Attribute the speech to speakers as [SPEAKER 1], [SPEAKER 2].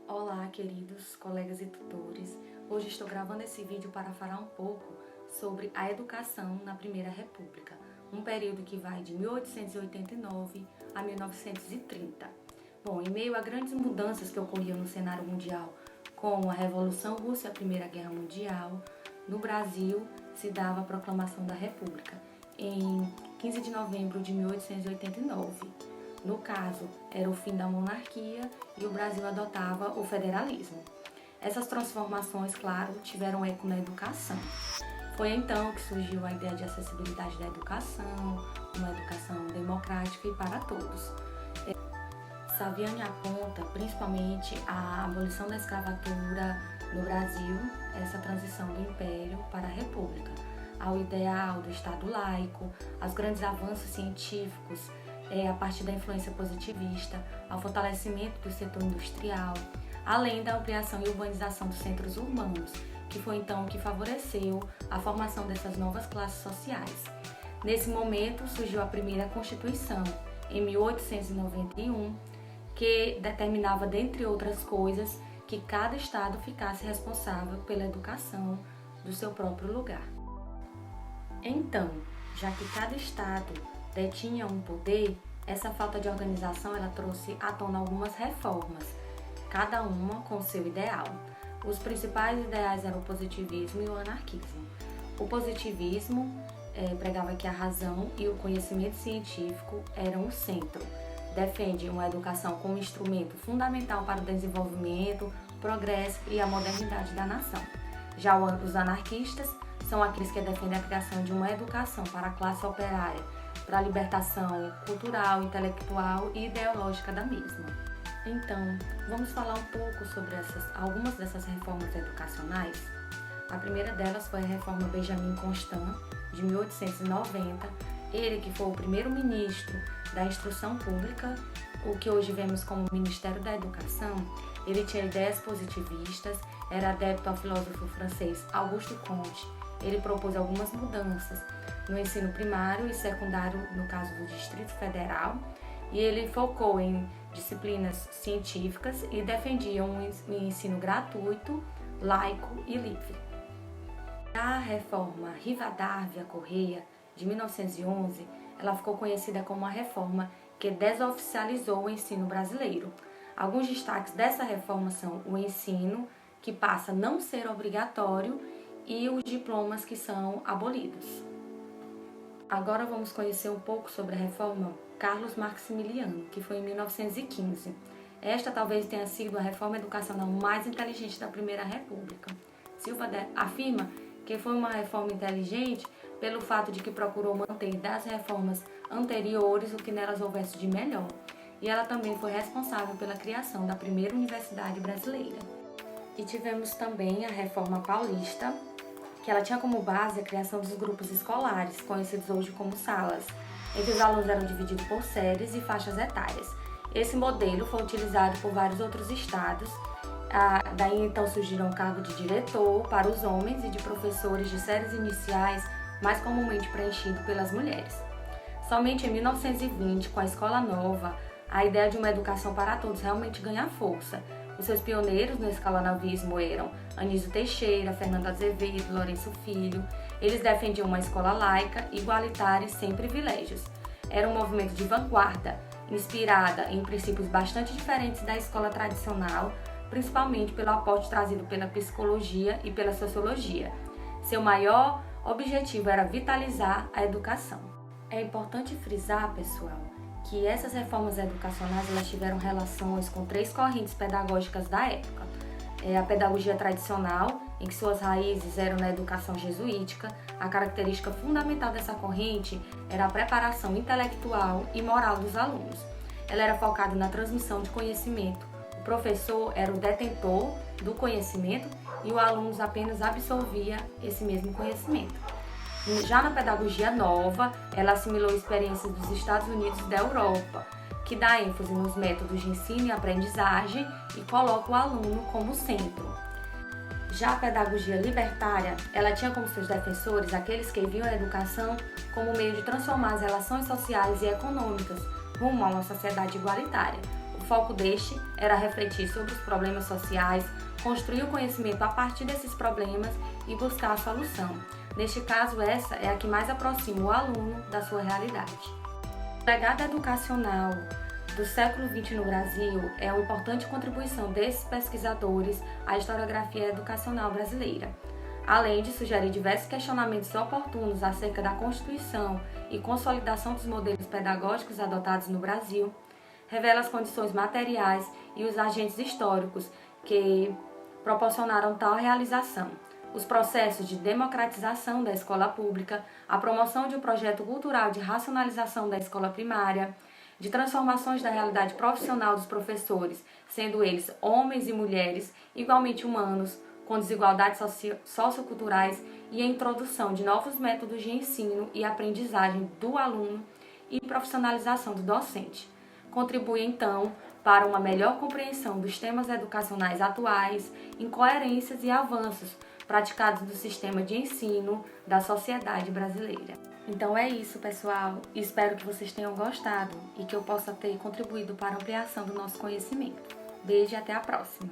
[SPEAKER 1] Olá, queridos colegas e tutores. Hoje estou gravando esse vídeo para falar um pouco sobre a educação na Primeira República, um período que vai de 1889 a 1930. Bom, em meio a grandes mudanças que ocorriam no cenário mundial, como a Revolução Russa e a Primeira Guerra Mundial, no Brasil se dava a proclamação da República em 15 de novembro de 1889. No caso, era o fim da monarquia e o Brasil adotava o federalismo. Essas transformações, claro, tiveram eco na educação. Foi então que surgiu a ideia de acessibilidade da educação, uma educação democrática e para todos. Saviani aponta principalmente a abolição da escravatura no Brasil, essa transição do Império para a República, ao ideal do Estado laico, aos grandes avanços científicos, a partir da influência positivista, ao fortalecimento do setor industrial, além da ampliação e urbanização dos centros urbanos, que foi então que favoreceu a formação dessas novas classes sociais. Nesse momento surgiu a primeira Constituição, em 1891, que determinava, dentre outras coisas, que cada estado ficasse responsável pela educação do seu próprio lugar. Então, já que cada estado detinha um poder, essa falta de organização ela trouxe à tona algumas reformas, cada uma com seu ideal. Os principais ideais eram o positivismo e o anarquismo. O positivismo pregava que a razão e o conhecimento científico eram o centro. Defende uma educação como instrumento fundamental para o desenvolvimento, progresso e a modernidade da nação. Já os anarquistas são aqueles que defendem a criação de uma educação para a classe operária, para a libertação cultural, intelectual e ideológica da mesma. Então, vamos falar um pouco sobre algumas dessas reformas educacionais. A primeira delas foi a reforma Benjamin Constant, de 1890, ele que foi o primeiro-ministro da Instrução Pública, o que hoje vemos como Ministério da Educação. Ele tinha ideias positivistas, era adepto ao filósofo francês Auguste Comte. Ele propôs algumas mudanças no ensino primário e secundário, no caso do Distrito Federal, e ele focou em disciplinas científicas e defendia um ensino gratuito, laico e livre. A reforma Rivadavia-Correia, de 1911, ela ficou conhecida como a reforma que desoficializou o ensino brasileiro. Alguns destaques dessa reforma são o ensino, que passa a não ser obrigatório, e os diplomas que são abolidos. Agora vamos conhecer um pouco sobre a reforma Carlos Maximiliano, que foi em 1915. Esta talvez tenha sido a reforma educacional mais inteligente da Primeira República. Silva afirma que foi uma reforma inteligente pelo fato de que procurou manter das reformas anteriores o que nelas houvesse de melhor. E ela também foi responsável pela criação da primeira universidade brasileira. E tivemos também a Reforma Paulista, que ela tinha como base a criação dos grupos escolares, conhecidos hoje como salas, em que os alunos eram divididos por séries e faixas etárias. Esse modelo foi utilizado por vários outros estados. Daí então surgiram o cargo de diretor para os homens e de professores de séries iniciais, mais comumente preenchido pelas mulheres. Somente em 1920, com a Escola Nova, a ideia de uma educação para todos realmente ganha força. Os seus pioneiros no escalonavismo eram Anísio Teixeira, Fernando Azevedo, Lourenço Filho. Eles defendiam uma escola laica, igualitária e sem privilégios. Era um movimento de vanguarda, inspirada em princípios bastante diferentes da escola tradicional, principalmente pelo aporte trazido pela psicologia e pela sociologia. Seu maior objetivo era vitalizar a educação. É importante frisar, pessoal, que essas reformas educacionais elas tiveram relações com três correntes pedagógicas da época. A pedagogia tradicional, em que suas raízes eram na educação jesuítica. A característica fundamental dessa corrente era a preparação intelectual e moral dos alunos. Ela era focada na transmissão de conhecimento. O professor era o detentor do conhecimento e o aluno apenas absorvia esse mesmo conhecimento. Já na pedagogia nova, ela assimilou experiências dos Estados Unidos e da Europa, que dá ênfase nos métodos de ensino e aprendizagem e coloca o aluno como centro. Já a pedagogia libertária, ela tinha como seus defensores aqueles que viam a educação como meio de transformar as relações sociais e econômicas rumo a uma sociedade igualitária. O foco deste era refletir sobre os problemas sociais, construir o conhecimento a partir desses problemas e buscar a solução. Neste caso, essa é a que mais aproxima o aluno da sua realidade. O legado educacional do século XX no Brasil é uma importante contribuição desses pesquisadores à historiografia educacional brasileira. Além de sugerir diversos questionamentos oportunos acerca da constituição e consolidação dos modelos pedagógicos adotados no Brasil, revela as condições materiais e os agentes históricos que proporcionaram tal realização, os processos de democratização da escola pública, a promoção de um projeto cultural de racionalização da escola primária, de transformações da realidade profissional dos professores, sendo eles homens e mulheres igualmente humanos, com desigualdades socioculturais, e a introdução de novos métodos de ensino e aprendizagem do aluno e profissionalização do docente. Contribui, então, para uma melhor compreensão dos temas educacionais atuais, incoerências e avanços praticados no sistema de ensino da sociedade brasileira. Então é isso, pessoal. Espero que vocês tenham gostado e que eu possa ter contribuído para a ampliação do nosso conhecimento. Beijo e até a próxima!